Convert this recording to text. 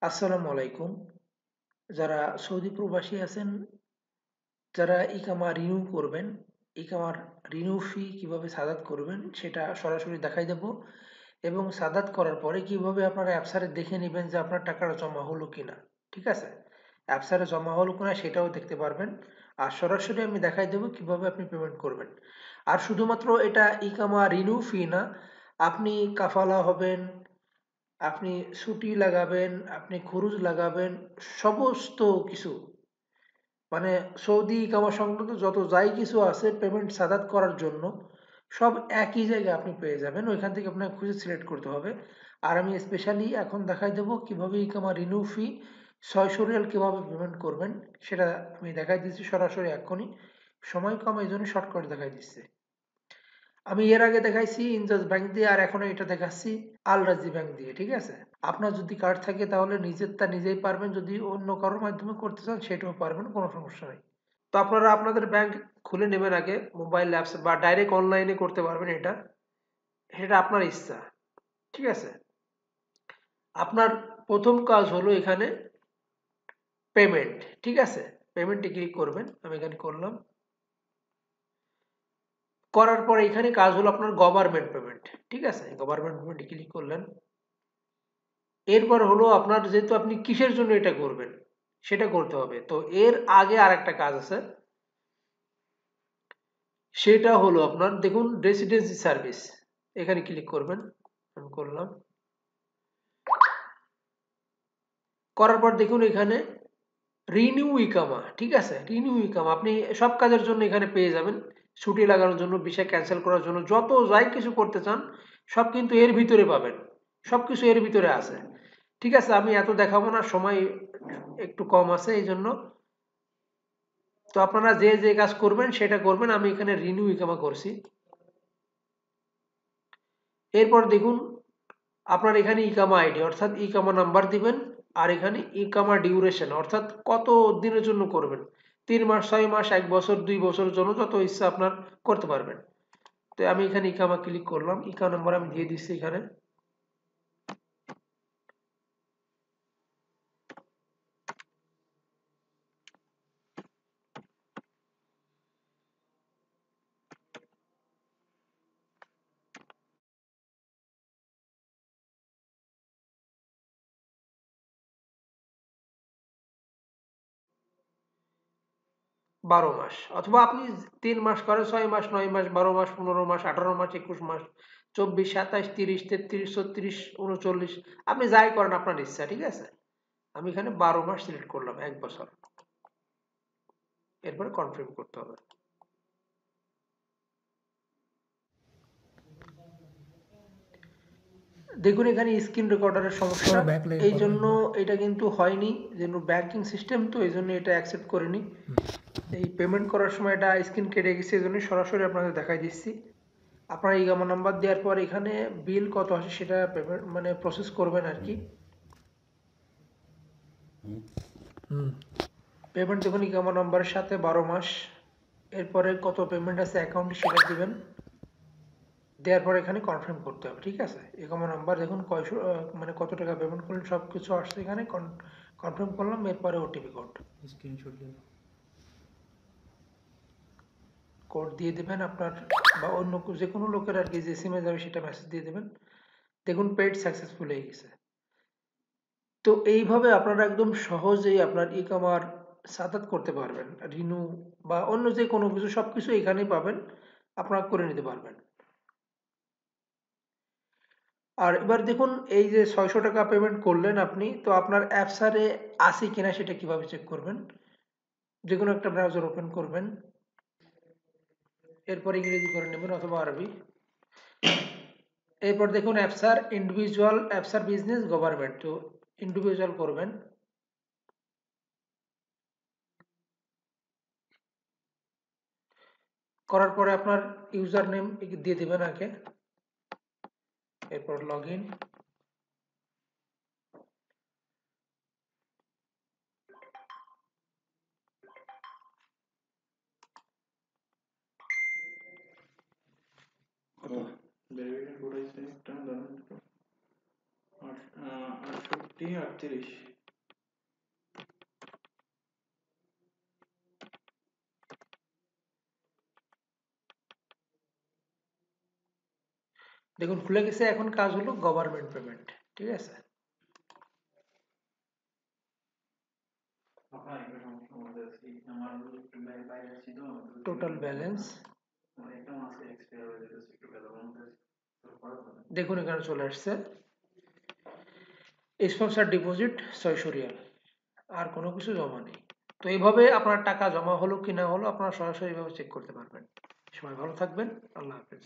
আসসালামু আলাইকুম। যারা সৌদি প্রবাসী আছেন, যারা ইকামা রিনিউ করবেন, ইকামার রিনিউ ফি কিভাবে সাদাত করবেন সেটা সরাসরি দেখাই দেব। এবং সাদাত করার পরে কিভাবে আপনারা অ্যাপসারে দেখে নেবেন যে আপনার টাকাটা জমা হলো কিনা। ঠিক আছে? অ্যাপসারে জমা হলো কিনা সেটাও দেখতে পারবেন। আর সরাসরি আমি দেখাই দেবো কিভাবে আপনি পেমেন্ট করবেন। আর শুধুমাত্র এটা ইকামা রিনিউ ফি না, আপনি কাফালা হবেন, আপনি ছুটি লাগাবেন, আপনি খরচ লাগাবেন, সমস্ত কিছু মানে সৌদি ইকামা সংক্রান্ত যত যাই কিছু আছে পেমেন্ট সাদাত করার জন্য সব একই জায়গায় আপনি পেয়ে যাবেন। ওইখান থেকে আপনাকে খুঁজে সিলেক্ট করতে হবে। আর আমি স্পেশালি এখন দেখাই দেবো কিভাবে ইকামা রিনিউ ফি 600 রিয়াল কিভাবে পেমেন্ট করবেন সেটা আমি দেখাই দিচ্ছি সরাসরি এক্ষুনি। সময় কম এই জন্য শর্ট করে দেখাই দিচ্ছি। আমি এর আগে দেখাইছি ইনজাস ব্যাংক দিয়ে, আর এখন এটা দেখাচ্ছি আল রাজি ব্যাংক দিয়ে। ঠিক আছে? আপনার যদি কার্ড থাকে তাহলে নিজেরটা নিজেই পারবেন, যদি অন্য কারোর মাধ্যমে করতে চান সেটাও পারবেন, কোনো সমস্যা নেই। তো আপনারা আপনাদের ব্যাংক খুলে নেবেন আগে মোবাইল অ্যাপস বা ডাইরেক্ট অনলাইনে করতে পারবেন। এটা সেটা আপনার ইচ্ছা। ঠিক আছে? আপনার প্রথম কাজ হলো এখানে পেমেন্ট। ঠিক আছে? পেমেন্টে ক্লিক করবেন, আমি এখানে করলাম। করার পরে এখানে কাজ হলো আপনার গভর্নমেন্ট পেমেন্ট। ঠিক আছে? গভর্নমেন্ট পেমেন্টে ক্লিক করলেন। এরপর হলো আপনার, যেহেতু আপনি কিসের জন্য এটা করবেন সেটা করতে হবে। তো এর আগে আর একটা কাজ আছে, সেটা হলো আপনার দেখুন রেসিডেন্সি সার্ভিস। এখানে ক্লিক করবেন, আমি করলাম। করার পর দেখুন এখানে রিনিউ ইকামা। ঠিক আছে? রিনিউ ইকামা আপনি সব কাজের জন্য এখানে পেয়ে যাবেন। ছুটি লাগানোর জন্য, ভিসা ক্যান্সেল করার জন্য, যত যাই কিছু করতে চান সব কিন্তু এর ভিতরে পাবেন। সবকিছু এর ভিতরে আছে। ঠিক আছে? আমি এত দেখাবো না, সময় একটু কম আছে এই জন্য। তো আপনারা যে যে কাজ করবেন সেটা করবেন। আমি এখানে রিনিউ ইকামা করছি। এরপর দেখুন আপনার এখানে ইকামা আইডি অর্থাৎ ইকামা নাম্বার দিবেন। আর এখানে ইকামা ডিউরেশন অর্থাৎ কত দিনের জন্য করবেন। 3 মাস, 6 মাস, 1 বছর, 2 বছরের জন্য যত ইচ্ছা আপনার করতে পারবেন। তো আমি এখানে ইকামা ক্লিক করলাম, ইকামা নাম্বার আমি দিয়ে দিচ্ছি এখানে। বারো মাস, অথবা আপনি 3 মাস করেন, 6 মাস, 9 মাস, 12 মাস, 15 মাস, 18 মাস, 21 মাস, 24, 27, 30, 33, 36, 39, আপনি যাই করেন আপনার ইচ্ছা। ঠিক আছে? আমি এখানে 12 মাস সিলেক্ট করলাম, 1 বছর। এরপরে কনফার্ম করতে হবে। দেখুন এখানে স্ক্রিন রেকর্ডারের সমস্যা, এই জন্য এটা কিন্তু হয়নি। যেন ব্যাংকিং সিস্টেম, তো এই জন্য এটা অ্যাকসেপ্ট করেনি। এই পেমেন্ট করার সময় এটা স্ক্রিন কেটে গেছে, এই জন্য সরাসরি আপনাদের দেখাই দিচ্ছি। আপনার ইকামা নাম্বার দেওয়ার পর এখানে বিল কত আসে সেটা পেমেন্ট মানে প্রসেস করবেন আর কি। পেমেন্ট দেখুন ইকামা নাম্বারের সাথে 12 মাস। এরপরে কত পেমেন্ট আছে অ্যাকাউন্টে সেটা দিবেন। দেওয়ার পর এখানে কনফার্ম করতে হবে। ঠিক আছে? ইকামা নাম্বার দেখুন কয়শো মানে কত টাকা পেমেন্ট করলেন সব কিছু আসছে এখানে। কনফার্ম করলাম। এরপরে ওটিপি কোড কোড দিয়ে দেবেন আপনার, বা অন্য যে কোনো লোকের আর কি যে সিমে যাবে সেটা মেসেজ দিয়ে দেবেন। দেখুন পেড সাকসেসফুল হয়ে গেছে। তো এইভাবে আপনারা একদম সহজেই আপনার ইকামার সাদাত করতে পারবেন। রিনু বা অন্য যে কোনো কিছু সবকিছু এখানেই পাবেন, আপনারা করে নিতে পারবেন। আর এবার দেখুন এই যে 600 টাকা পেমেন্ট করলেন আপনি, তো আপনার অ্যাপসারে আছে কিনা সেটা কিভাবে চেক করবেন। যে কোনো একটা ব্রাউজার ওপেন করবেন, এরপর ইংরেজি করে নেবেন অথবা আরবি। এরপর দেখুন অ্যাপসার ইন্ডিভিজুয়াল, অ্যাপসার বিজনেস, গভর্নমেন্ট, তো ইন্ডিভিজুয়াল করবেন। করার পরে আপনার ইউজার নেম দিয়ে দিবেন আগে, এরপর লগ ইন। ডেরিভেটিভ কোড আছে একটা, ধরুন 68 38 দেখুন খুলে গেছে। এখন কাজ হলো গভর্নমেন্ট পেমেন্ট। ঠিক আছে, টোটাল ব্যালেন্স দেখুন এখানে চলে আসছে স্পন্সর ডিপোজিট 600 রিয়াল, আর কোনো কিছু জমা নেই। তো এইভাবে আপনার টাকা জমা হলো কি না হলো আপনারা সরাসরি এইভাবে চেক করতে পারবেন। সবাই ভালো থাকবেন। আল্লাহ হাফেজ।